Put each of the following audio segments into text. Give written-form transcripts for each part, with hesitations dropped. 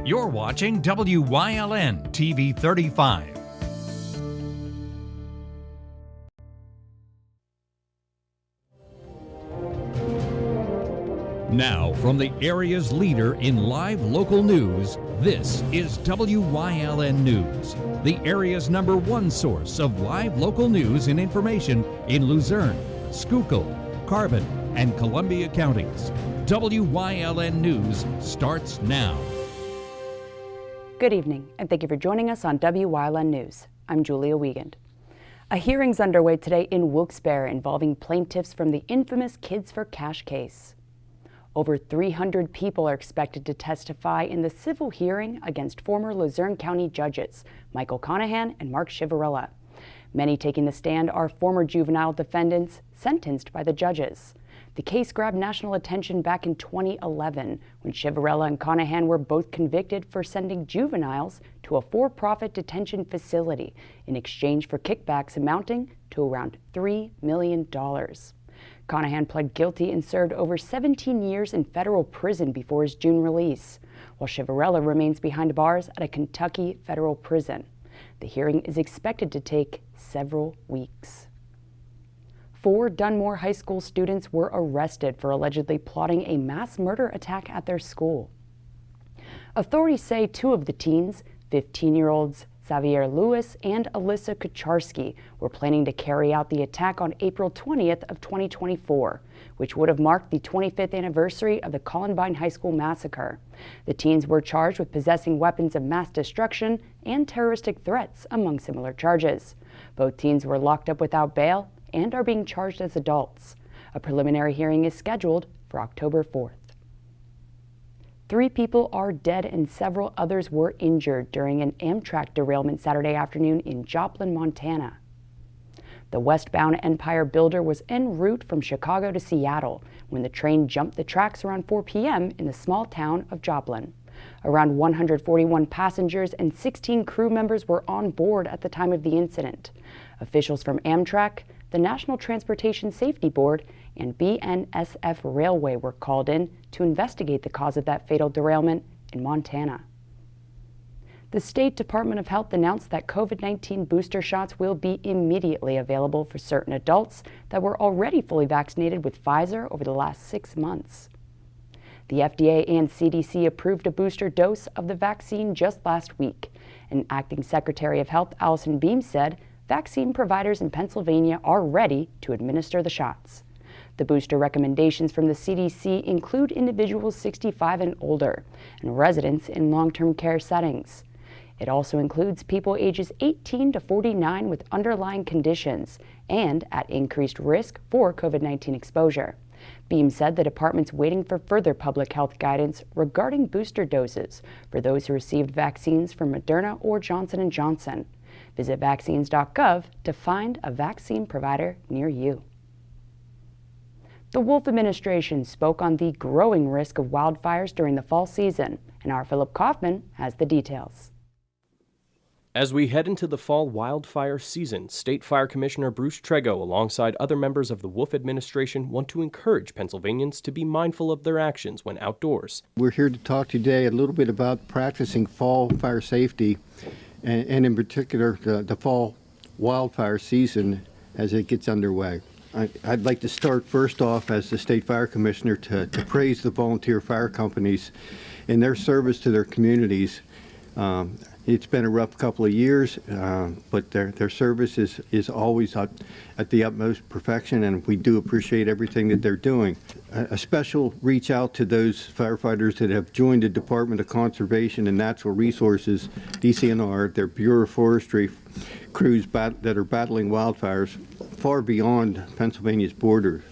You're watching WYLN TV 35. Now, from the area's leader in live local news, this is WYLN News, the area's #1 source of live local news and information in Luzerne, Schuylkill, Carbon, and Columbia counties. WYLN News starts now. Good evening, and thank you for joining us on WYLN News. I'm Julia Wiegand. A hearing's underway today in Wilkes-Barre involving plaintiffs from the infamous Kids for Cash case. Over 300 people are expected to testify in the civil hearing against former Luzerne County judges Michael Conahan and Mark Chivarella. Many taking the stand are former juvenile defendants sentenced by the judges. The case grabbed national attention back in 2011 when Chivarella and Conahan were both convicted for sending juveniles to a for-profit detention facility in exchange for kickbacks amounting to around $3 million. Conahan pled guilty and served over 17 years in federal prison before his June release, while Chivarella remains behind bars at a Kentucky federal prison. The hearing is expected to take several weeks. 4 Dunmore High School students were arrested for allegedly plotting a mass murder attack at their school. Authorities say 2 of the teens, 15-year-olds Xavier Lewis and Alyssa Kucharski, were planning to carry out the attack on April 20th of 2024, which would have marked the 25th anniversary of the Columbine High School massacre. The teens were charged with possessing weapons of mass destruction and terroristic threats, among similar charges. Both teens were locked up without bail and are being charged as adults. A preliminary hearing is scheduled for October 4th. 3 people are dead and several others were injured during an Amtrak derailment Saturday afternoon in Joplin, Montana. The westbound Empire Builder was en route from Chicago to Seattle when the train jumped the tracks around 4 p.m. in the small town of Joplin. Around 141 passengers and 16 crew members were on board at the time of the incident. Officials from Amtrak, the National Transportation Safety Board, and BNSF Railway were called in to investigate the cause of that fatal derailment in Montana. The State Department of Health announced that COVID-19 booster shots will be immediately available for certain adults that were already fully vaccinated with Pfizer over the last 6 months. The FDA and CDC approved a booster dose of the vaccine just last week, and Acting Secretary of Health Allison Beam said vaccine providers in Pennsylvania are ready to administer the shots. The booster recommendations from the CDC include individuals 65 and older and residents in long-term care settings. It also includes people ages 18 to 49 with underlying conditions and at increased risk for COVID-19 exposure. Beam said the department's waiting for further public health guidance regarding booster doses for those who received vaccines from Moderna or Johnson & Johnson. Visit vaccines.gov to find a vaccine provider near you. The Wolf administration spoke on the growing risk of wildfires during the fall season, and our Philip Kaufman has the details. As we head into the fall wildfire season, State Fire Commissioner Bruce Trego, alongside other members of the Wolf administration, want to encourage Pennsylvanians to be mindful of their actions when outdoors. We're here to talk today a little bit about practicing fall fire safety, and in particular the fall wildfire season as it gets underway. I'd like to start first off as the State Fire Commissioner to praise the volunteer fire companies in their service to their communities. It's been a rough couple of years, but their service is always at the utmost perfection, and we do appreciate everything that they're doing. A special reach out to those firefighters that have joined the Department of Conservation and Natural Resources, DCNR, their Bureau of Forestry crews that are battling wildfires far beyond Pennsylvania's borders.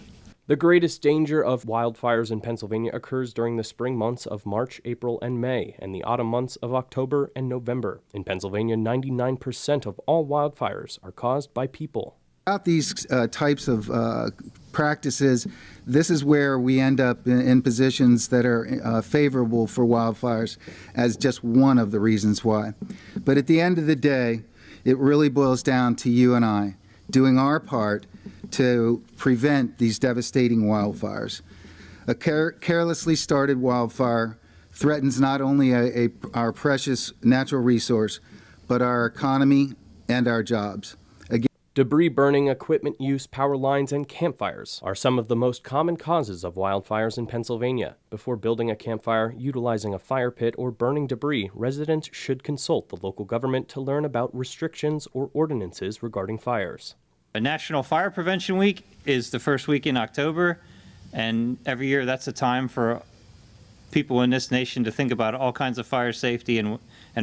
The greatest danger of wildfires in Pennsylvania occurs during the spring months of March, April, and May, and the autumn months of October and November. In Pennsylvania, 99% of all wildfires are caused by people. About these types of practices, this is where we end up in positions that are favorable for wildfires as just one of the reasons why. But at the end of the day, it really boils down to you and I doing our part to prevent these devastating wildfires. A carelessly started wildfire threatens not only our precious natural resource, but our economy and our jobs. Debris burning, equipment use, power lines, and campfires are some of the most common causes of wildfires in Pennsylvania. Before building a campfire, utilizing a fire pit, or burning debris, residents should consult the local government to learn about restrictions or ordinances regarding fires. National Fire Prevention Week is the first week in October, and every year that's a time for people in this nation to think about all kinds of fire safety and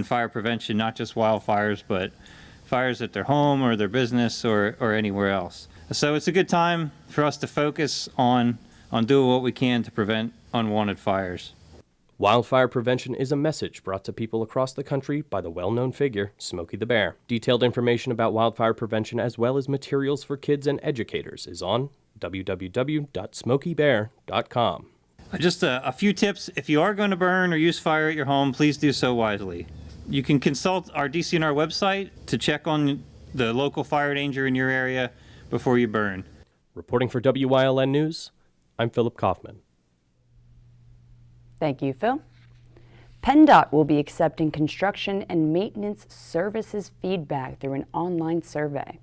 fire prevention, not just wildfires, but fires at their home or their business or anywhere else. So it's a good time for us to focus on doing what we can to prevent unwanted fires. Wildfire Prevention is a message brought to people across the country by the well-known figure, Smokey the Bear. Detailed information about wildfire prevention as well as materials for kids and educators is on www.smokeybear.com. Just a few tips. If you are going to burn or use fire at your home, please do so wisely. You can consult our DCNR website to check on the local fire danger in your area before you burn. Reporting for WYLN News, I'm Philip Kaufman. Thank you, Phil. PennDOT will be accepting construction and maintenance services feedback through an online survey.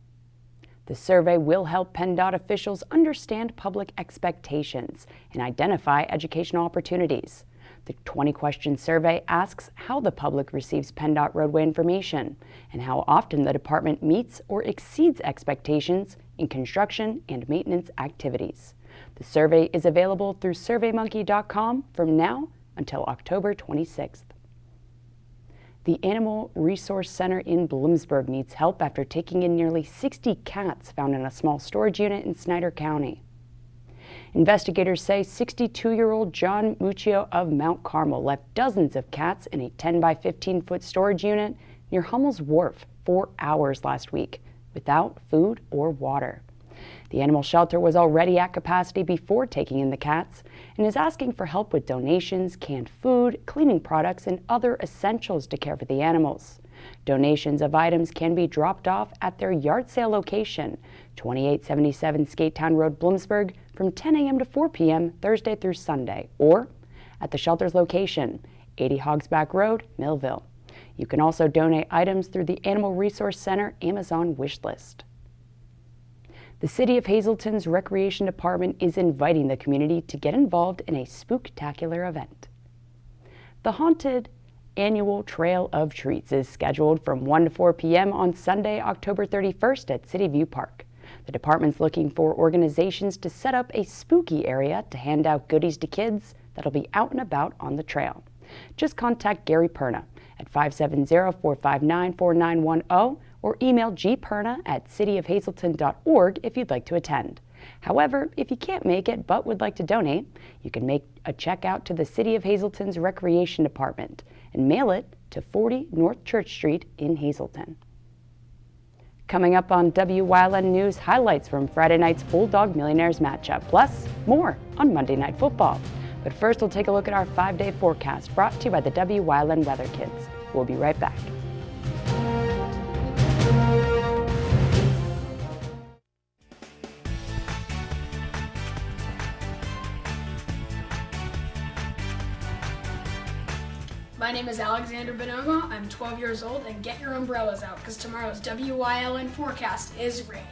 The survey will help PennDOT officials understand public expectations and identify educational opportunities. The 20-question survey asks how the public receives PennDOT roadway information and how often the department meets or exceeds expectations in construction and maintenance activities. The survey is available through surveymonkey.com from now until October 26th. The Animal Resource Center in Bloomsburg needs help after taking in nearly 60 cats found in a small storage unit in Snyder County. Investigators say 62-year-old John Muccio of Mount Carmel left dozens of cats in a 10 by 15-foot storage unit near Hummel's Wharf 4 hours last week without food or water. The animal shelter was already at capacity before taking in the cats and is asking for help with donations, canned food, cleaning products, and other essentials to care for the animals. Donations of items can be dropped off at their yard sale location, 2877 Skatetown Road, Bloomsburg, from 10 a.m. to 4 p.m. Thursday through Sunday, or at the shelter's location, 80 Hogsback Road, Millville. You can also donate items through the Animal Resource Center Amazon wish list. The City of Hazleton's Recreation Department is inviting the community to get involved in a spooktacular event. The haunted annual Trail of Treats is scheduled from 1 to 4 p.m. on Sunday, October 31st at City View Park. The department's looking for organizations to set up a spooky area to hand out goodies to kids that'll be out and about on the trail. Just contact Gary Perna at 570-459-4910 or email gperna@cityofhazelton.org if you'd like to attend. However, if you can't make it but would like to donate, you can make a check out to the City of Hazleton's Recreation Department and mail it to 40 North Church Street in Hazleton. Coming up on WYLN News, highlights from Friday night's Bulldog Millionaires matchup, plus more on Monday Night Football. But first, we'll take a look at our 5-day forecast brought to you by the WYLN Weather Kids. We'll be right back. My name is Alexander Bonoma. I'm 12 years old, and get your umbrellas out because tomorrow's WYLN forecast is rain.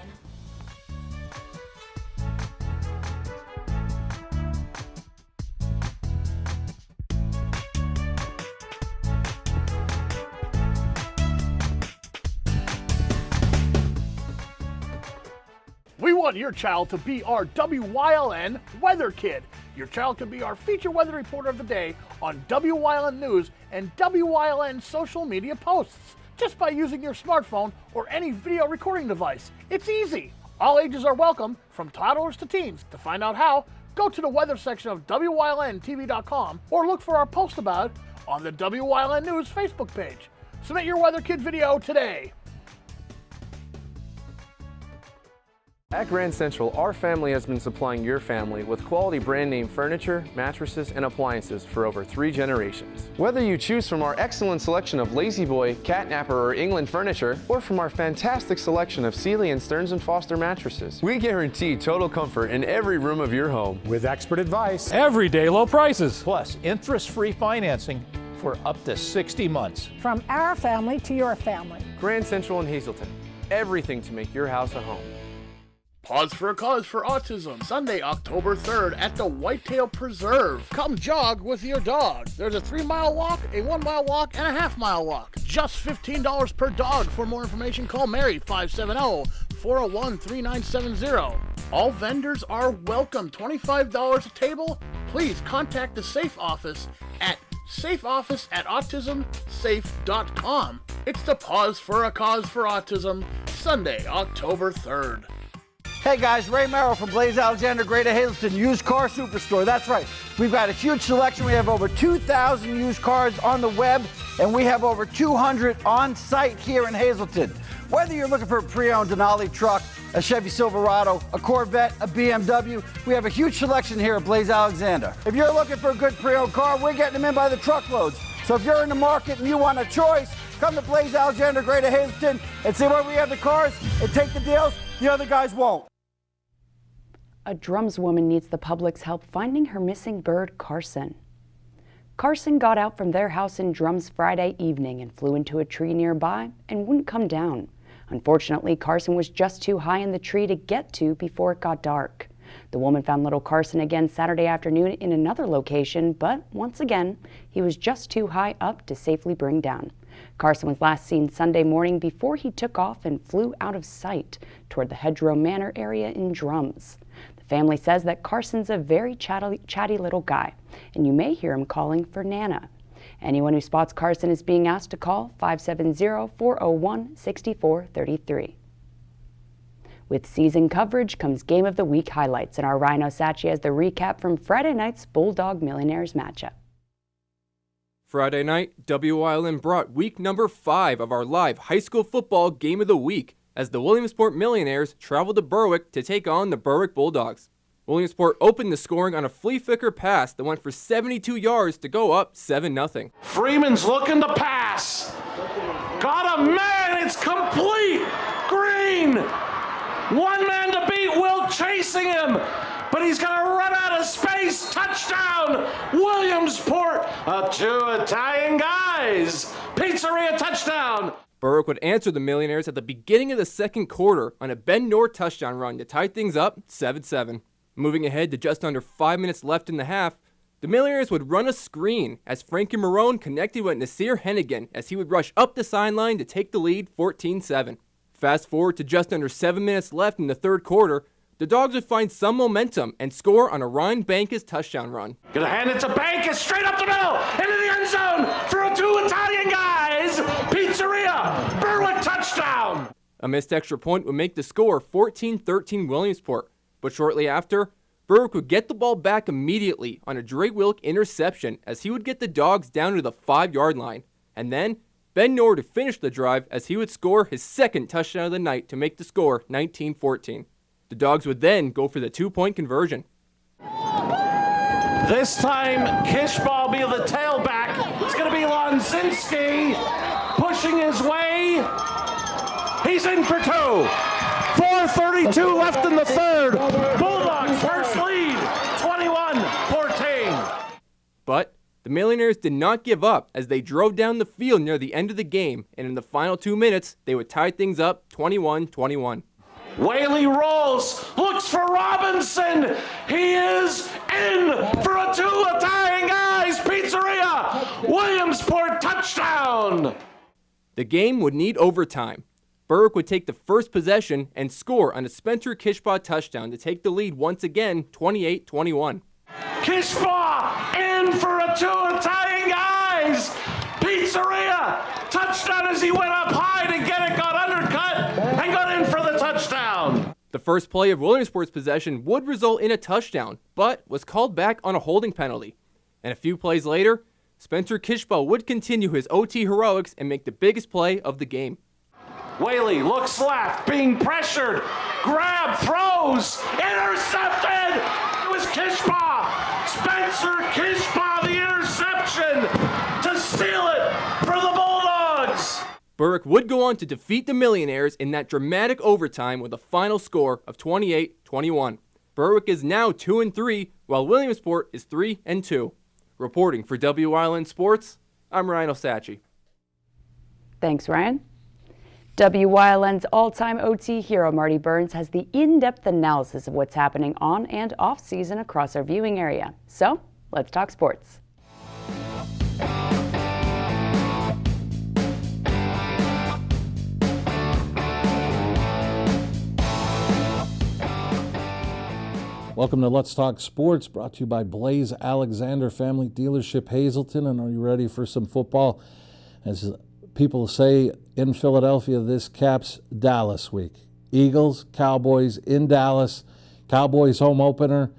We want your child to be our WYLN Weather Kid. Your child can be our feature weather reporter of the day on WYLN News and WYLN social media posts just by using your smartphone or any video recording device. It's easy. All ages are welcome, from toddlers to teens. To find out how, go to the weather section of WYLNTV.com or look for our post about it on the WYLN News Facebook page. Submit your Weather Kid video today. At Grand Central, our family has been supplying your family with quality brand name furniture, mattresses, and appliances for over 3 generations. Whether you choose from our excellent selection of Lazy Boy, Catnapper, or England furniture, or from our fantastic selection of Sealy and Stearns & Foster mattresses, we guarantee total comfort in every room of your home. With expert advice, everyday low prices, plus interest-free financing for up to 60 months. From our family to your family. Grand Central in Hazleton. Everything to make your house a home. Pause for a Cause for Autism, Sunday, October 3rd at the Whitetail Preserve. Come jog with your dog. There's a 3-mile walk, a 1-mile walk, and a half-mile walk. Just $15 per dog. For more information, call Mary 570-401-3970. All vendors are welcome. $25 a table. Please contact the Safe Office at safeoffice@autismsafe.com. It's the Pause for a Cause for Autism, Sunday, October 3rd. Hey guys, Ray Merrill from Blaze Alexander Greater Hazleton Used Car Superstore. That's right. We've got a huge selection. We have over 2,000 used cars on the web, and we have over 200 on site here in Hazleton. Whether you're looking for a pre-owned Denali truck, a Chevy Silverado, a Corvette, a BMW, we have a huge selection here at Blaze Alexander. If you're looking for a good pre-owned car, we're getting them in by the truckloads. So if you're in the market and you want a choice, come to Blaze Alexander Greater Hazleton and see where we have the cars and take the deals the other guys won't. A Drums woman needs the public's help finding her missing bird, Carson. Carson got out from their house in Drums Friday evening and flew into a tree nearby and wouldn't come down. Unfortunately, Carson was just too high in the tree to get to before it got dark. The woman found little Carson again Saturday afternoon in another location, but once again, he was just too high up to safely bring down. Carson was last seen Sunday morning before he took off and flew out of sight toward the Hedgerow Manor area in Drums. The family says that Carson's a very chatty little guy, and you may hear him calling for Nana. Anyone who spots Carson is being asked to call 570-401-6433. With season coverage comes Game of the Week highlights, and our Rhino Sachi has the recap from Friday night's Bulldog Millionaires matchup. Friday night, Wyln brought week number 5 of our live high school football Game of the Week as the Williamsport Millionaires traveled to Berwick to take on the Berwick Bulldogs. Williamsport opened the scoring on a flea flicker pass that went for 72 yards to go up 7-0. Freeman's looking to pass. Got a man, it's complete. Green. One man to beat, Will chasing him, but he's gonna run out of space. Touchdown, Williamsport. 2 Italian guys. Pizzeria touchdown. Berwick would answer the Millionaires at the beginning of the second quarter on a Ben Noor touchdown run to tie things up 7-7. Moving ahead to just under 5 minutes left in the half, the Millionaires would run a screen as Frankie Marone connected with Nasir Hennigan as he would rush up the sideline to take the lead 14-7. Fast forward to just under 7 minutes left in the third quarter, the Dogs would find some momentum and score on a Ryan Bankus touchdown run. Gonna hand it to Bankus, straight up the middle, into the end zone for a 2 Italian guys. Pizzeria, Berwick touchdown. A missed extra point would make the score 14-13 Williamsport, but shortly after, Berwick would get the ball back immediately on a Dre Wilk interception as he would get the Dogs down to the 5-yard line, and then Ben Noor to finish the drive as he would score his second touchdown of the night to make the score 19-14. The Dogs would then go for the 2-point conversion. This time, Kishball will be the tailback. It's going to be Lonzinski pushing his way. He's in for 2. 4:32 left in the third. Bulldogs first lead, 21-14. But the Millionaires did not give up as they drove down the field near the end of the game, and in the final 2 minutes, they would tie things up 21-21. Whaley rolls, looks for Robinson. He is in for a 2 Italian guys. Pizzeria, Williamsport touchdown. The game would need overtime. Berwick would take the first possession and score on a Spencer Kishbaugh touchdown to take the lead once again, 28-21. Kishbaugh in for a 2 Italian guys. Pizzeria, touchdown as he went up high to get it, got undercut, and got in for the touchdown. The first play of Williamsport's possession would result in a touchdown, but was called back on a holding penalty. And a few plays later, Spencer Kishbaugh would continue his OT heroics and make the biggest play of the game. Whaley looks left, being pressured. Grab, throws, intercepted! It was Kishbaugh! Spencer Kishbaugh, the interception to seal it for the Bulldogs! Berwick would go on to defeat the Millionaires in that dramatic overtime with a final score of 28-21. Berwick is now 2-3, while Williamsport is 3-2. Reporting for Wyln Sports, I'm Ryan Osachi. Thanks, Ryan. Wyln's all-time OT hero, Marty Burns, has the in-depth analysis of what's happening on and off-season across our viewing area. So, let's talk sports. Welcome to Let's Talk Sports, brought to you by Blaze Alexander Family Dealership Hazleton. And are you ready for some football? As people say in Philadelphia, this caps Dallas week. Eagles, Cowboys in Dallas. Cowboys home opener.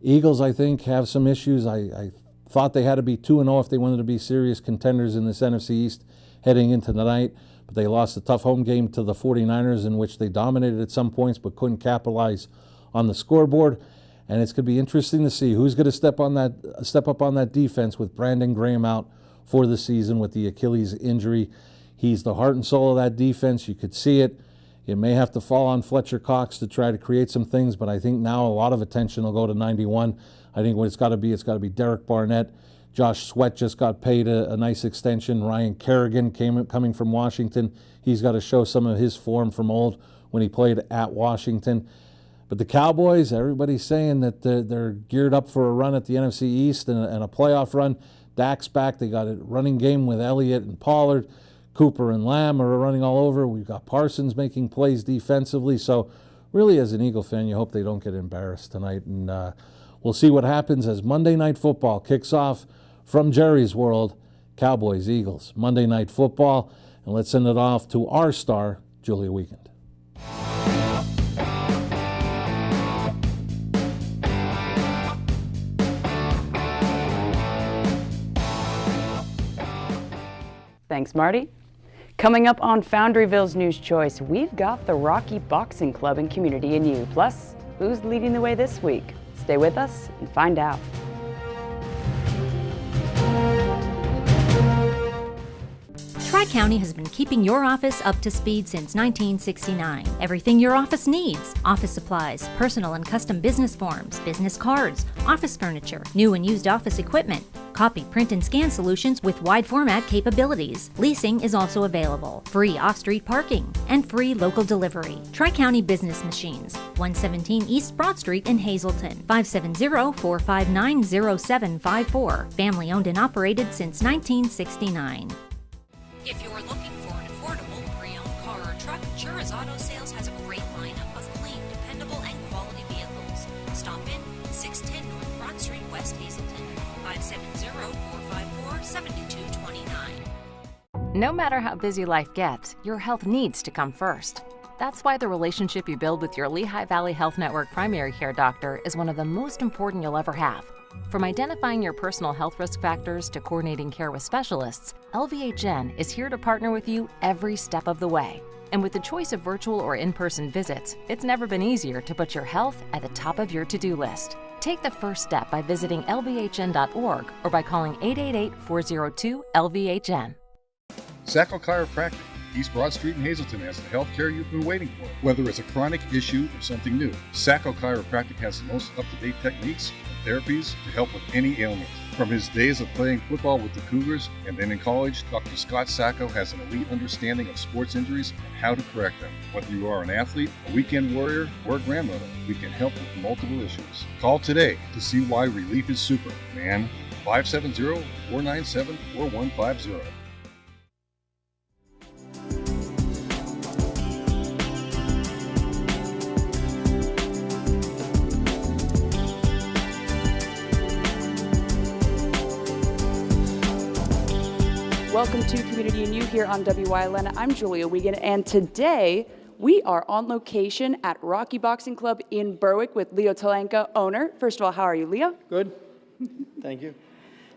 Eagles, I think, have some issues. I thought they had to be 2-0 if they wanted to be serious contenders in this NFC East heading into the night. But they lost a tough home game to the 49ers, in which they dominated at some points but couldn't capitalize on the scoreboard. And it's going to be interesting to see who's going to step up on that defense with Brandon Graham out for the season with the Achilles injury. He's the heart and soul of that defense. You could see it. It may have to fall on Fletcher Cox to try to create some things, but I think now a lot of attention will go to 91. I think what it's got to be Derek Barnett. Josh Sweat just got paid a nice extension. Ryan Kerrigan coming from Washington. He's got to show some of his form from old when he played at Washington. But the Cowboys, everybody's saying that they're geared up for a run at the NFC East and a playoff run. Dak's back. They got a running game with Elliott and Pollard. Cooper and Lamb are running all over. We've got Parsons making plays defensively. So really, as an Eagle fan, you hope they don't get embarrassed tonight. And we'll see what happens as Monday Night Football kicks off from Jerry's world. Cowboys, Eagles, Monday Night Football. And let's send it off to our star, Julia Wiegand. Thanks, Marty. Coming up on Foundryville's News Choice, we've got the Rocky Boxing Club and Community in You. Plus, who's leading the way this week? Stay with us and find out. Tri-County has been keeping your office up to speed since 1969. Everything your office needs: office supplies, personal and custom business forms, business cards, office furniture, new and used office equipment, copy, print, and scan solutions with wide format capabilities. Leasing is also available, free off-street parking, and free local delivery. Tri-County Business Machines, 117 East Broad Street in Hazleton, 570-459-0754. Family owned and operated since 1969. If you're looking for an affordable pre-owned car or truck, Chura's Auto Sales has a great lineup of clean, dependable, and quality vehicles. Stop in 610 North Broad Street, West Hazleton, 570-454-7229. No matter how busy life gets, your health needs to come first. That's why the relationship you build with your Lehigh Valley Health Network primary care doctor is one of the most important you'll ever have. From identifying your personal health risk factors to coordinating care with specialists, LVHN is here to partner with you every step of the way. And with the choice of virtual or in-person visits, it's never been easier to put your health at the top of your to-do list. Take the first step by visiting lvhn.org or by calling 888-402-LVHN. Sacco Chiropractic, East Broad Street in Hazleton, has the health care you've been waiting for. Whether it's a chronic issue or something new, Sacco Chiropractic has the most up-to-date techniques and therapies to help with any ailment. From his days of playing football with the Cougars and then in college, Dr. Scott Sacco has an elite understanding of sports injuries and how to correct them. Whether you are an athlete, a weekend warrior, or a grandmother, we can help with multiple issues. Call today to see why relief is super, man. 570-497-4150. Welcome to Community and You here on Wyln. I'm Julia Wiegand, and today we are on location at Rocky Boxing Club in Berwick with Leo Talenka, owner. First of all, how are you, Leo? Good. Thank you.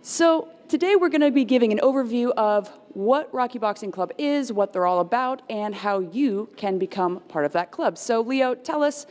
So Today we're going to be giving an overview of what Rocky Boxing Club is, what they're all about, and how you can become part of that club. So Leo, tell us,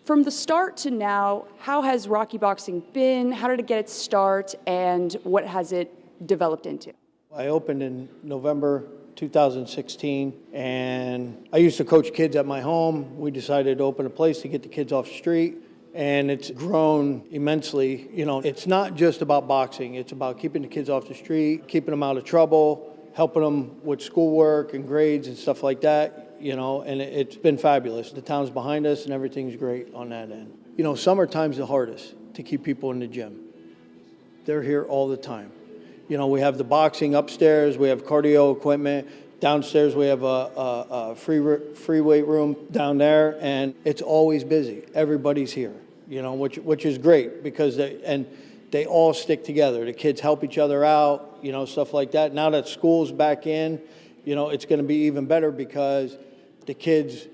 from the start to now, how has Rocky Boxing been? How did it get its start, and what has it developed into? I opened in November 2016, and I used to coach kids at my home. We decided to open a place to get the kids off the street. And it's grown immensely. You know, it's not just about boxing. It's about keeping the kids off the street, keeping them out of trouble, helping them with schoolwork and grades and stuff like that, you know, and it's been fabulous. The town's behind us and everything's great on that end. You know, summertime's the hardest to keep people in the gym. They're here all the time. You know, we have the boxing upstairs, we have cardio equipment. Downstairs we have a free weight room down there, and it's always busy. Everybody's here, you know, which is great because they all stick together. The kids help each other out, you know, stuff like that. Now that school's back in, you know, it's going to be even better because the kids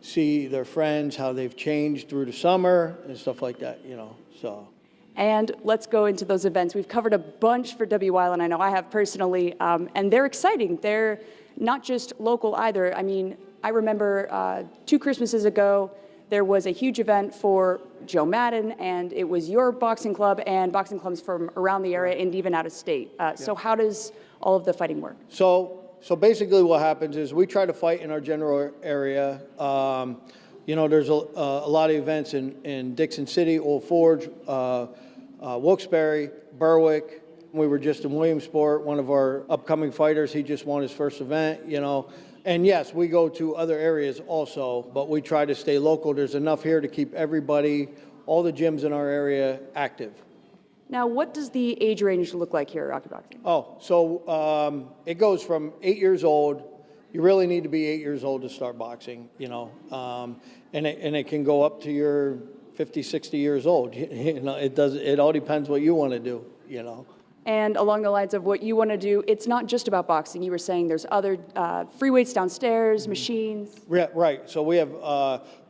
see their friends, how they've changed through the summer and stuff like that, you know, so. And let's go into those events. We've covered a bunch for Wyln, I know I have personally, and they're exciting. They're not just local either. I mean, I remember 2 Christmases ago, there was a huge event for Joe Madden, and it was your boxing club and boxing clubs from around the area and even out of state. So how does all of the fighting work? So basically what happens is we try to fight in our general area. You know, there's a lot of events in Dixon City, Old Forge, Wilkes-Barre, Berwick. We were just in Williamsport. One of our upcoming fighters, he just won his first event, you know. And yes, we go to other areas also, but we try to stay local. There's enough here to keep everybody, all the gyms in our area, active. Now, what does the age range look like here at Rocky Boxing? Oh, so it goes from 8 years old. You really need to be 8 years old to start boxing, you know, and it can go up to your 50, 60 years old. You know, it all depends what you want to do, you know. And along the lines of what you want to do, it's not just about boxing. You were saying there's other free weights downstairs, machines. Yeah, right. So we have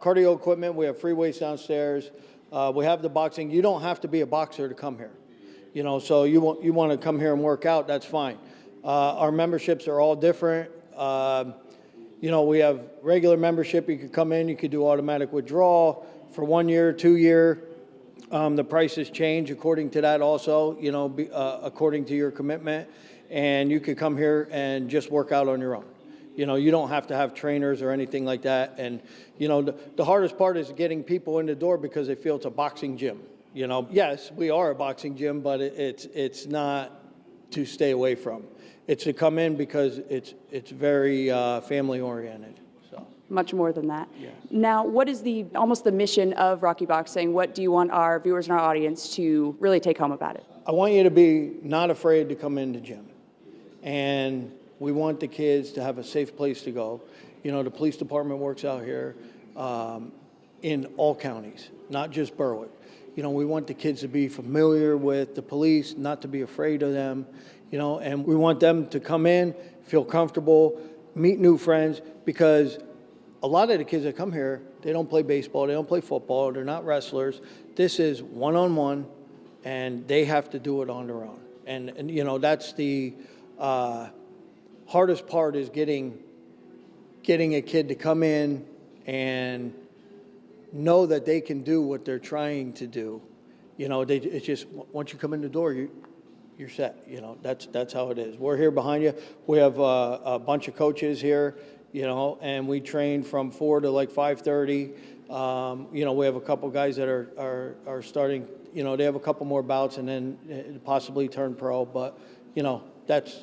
cardio equipment. We have free weights downstairs. We have the boxing. You don't have to be a boxer to come here. You know, so you want to come here and work out, that's fine. Our memberships are all different. You know, we have regular membership. You could come in, you could do automatic withdrawal for 1 year, 2 year. The prices change according to that also, you know, according to your commitment. And you could come here and just work out on your own. You know, you don't have to have trainers or anything like that. And, you know, the hardest part is getting people in the door because they feel it's a boxing gym. You know, yes, we are a boxing gym, but it's not to stay away from. It's to come in because it's very family oriented. So much more than that. Yeah. Now, what is almost the mission of Rocky Boxing? What do you want our viewers and our audience to really take home about it? I want you to be not afraid to come in the gym, and we want the kids to have a safe place to go. You know, the police department works out here in all counties, not just Berwick. You know, we want the kids to be familiar with the police, not to be afraid of them, you know, and we want them to come in, feel comfortable, meet new friends, because a lot of the kids that come here, they don't play baseball, they don't play football, they're not wrestlers. This is one-on-one, and they have to do it on their own. And you know, that's the hardest part is getting a kid to come in and know that they can do what they're trying to do. You know, it's just once you come in the door, you're set. You know, that's how it is. We're here behind you. We have a bunch of coaches here, you know, and we train from 4 to like 5:30. You know, we have a couple guys that are starting. You know, they have a couple more bouts and then possibly turn pro. But you know, that's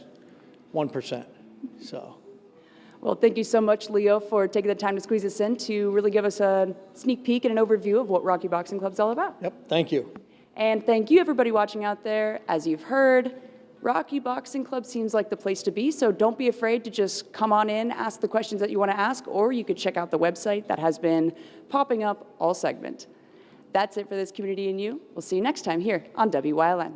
1%. So. Well, thank you so much, Leo, for taking the time to squeeze us in to really give us a sneak peek and an overview of what Rocky Boxing Club's all about. Yep, thank you. And thank you, everybody watching out there. As you've heard, Rocky Boxing Club seems like the place to be, so don't be afraid to just come on in, ask the questions that you want to ask, or you could check out the website that has been popping up all segment. That's it for this Community and You. We'll see you next time here on Wyln.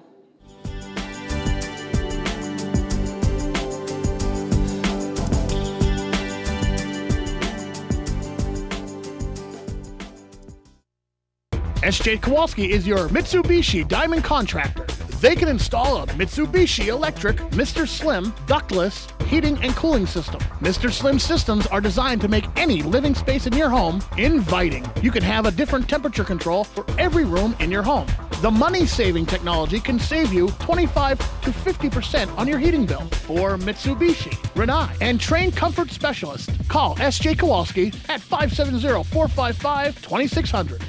SJ Kowalski is your Mitsubishi Diamond contractor. They can install a Mitsubishi electric Mr. Slim ductless heating and cooling system. Mr. Slim systems are designed to make any living space in your home inviting. You can have a different temperature control for every room in your home. The money-saving technology can save you 25 to 50% on your heating bill. For Mitsubishi, Rinnai, and trained comfort specialists, call S.J. Kowalski at 570-455-2600.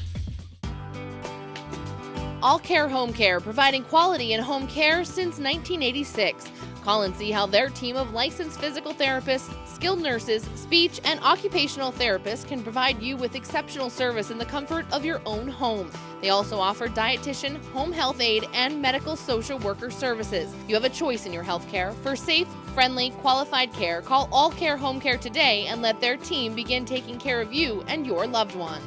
All Care Home Care, providing quality in home care since 1986. Call and see how their team of licensed physical therapists, skilled nurses, speech, and occupational therapists can provide you with exceptional service in the comfort of your own home. They also offer dietitian, home health aide, and medical social worker services. You have a choice in your health care. For safe, friendly, qualified care, call All Care Home Care today and let their team begin taking care of you and your loved ones.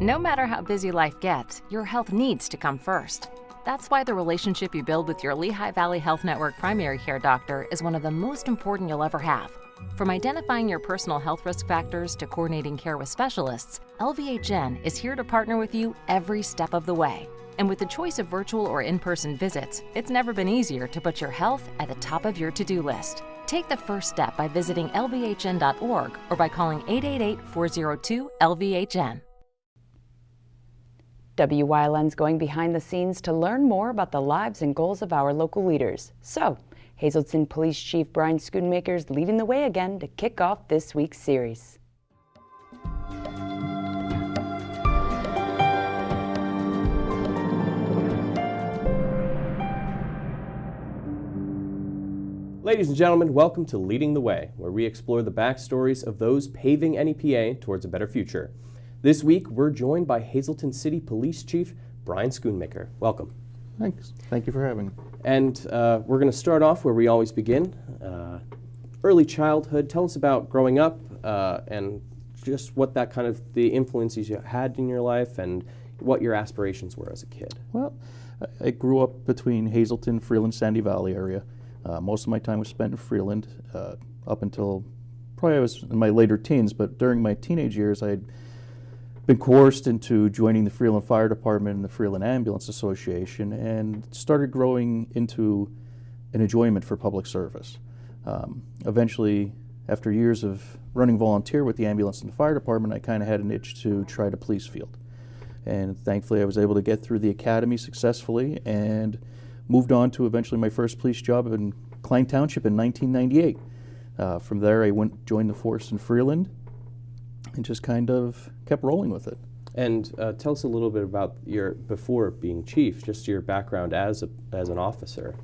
No matter how busy life gets, your health needs to come first. That's why the relationship you build with your Lehigh Valley Health Network primary care doctor is one of the most important you'll ever have. From identifying your personal health risk factors to coordinating care with specialists, LVHN is here to partner with you every step of the way. And with the choice of virtual or in-person visits, it's never been easier to put your health at the top of your to-do list. Take the first step by visiting lvhn.org or by calling 888-402-LVHN. WYLN's going behind the scenes to learn more about the lives and goals of our local leaders. So, Hazleton Police Chief Brian Schoonmaker's leading the way again to kick off this week's series. Ladies and gentlemen, welcome to Leading the Way, where we explore the backstories of those paving NEPA towards a better future. This week, we're joined by Hazleton City Police Chief Brian Schoonmaker. Welcome. Thanks. Thank you for having me. And we're going to start off where we always begin. Early childhood. Tell us about growing up and just what that kind of the influences you had in your life and what your aspirations were as a kid. Well, I grew up between Hazleton, Freeland, Sandy Valley area. Most of my time was spent in Freeland up until probably I was in my later teens, but during my teenage years, I had been coerced into joining the Freeland Fire Department and the Freeland Ambulance Association and started growing into an enjoyment for public service. Eventually, after years of running volunteer with the ambulance and the fire department, I kind of had an itch to try the police field. And thankfully I was able to get through the academy successfully and moved on to eventually my first police job in Klein Township in 1998. From there I joined the force in Freeland and just kind of kept rolling with it. And tell us a little bit about your, before being chief, just your background as an officer.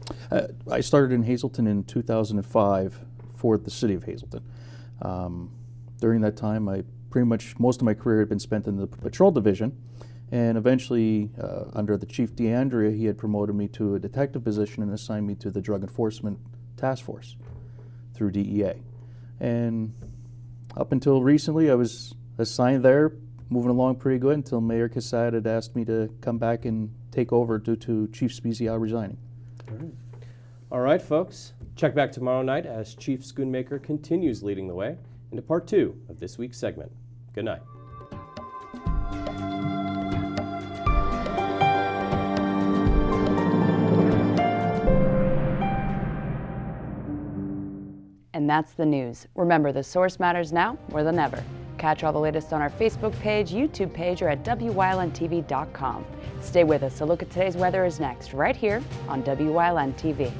I started in Hazleton in 2005 for the city of Hazleton. During that time, most of my career had been spent in the patrol division, and eventually, under the Chief DeAndrea, he had promoted me to a detective position and assigned me to the Drug Enforcement Task Force through DEA. And up until recently, I was assigned there, moving along pretty good until Mayor Cassad had asked me to come back and take over due to Chief Spezial resigning. All right, folks. Check back tomorrow night as Chief Schoonmaker continues leading the way into part 2 of this week's segment. Good night. And that's the news. Remember, the source matters now more than ever. Catch all the latest on our Facebook page, YouTube page, or at WYLNTV.com. Stay with us. A look at today's weather is next, right here on WYLN TV.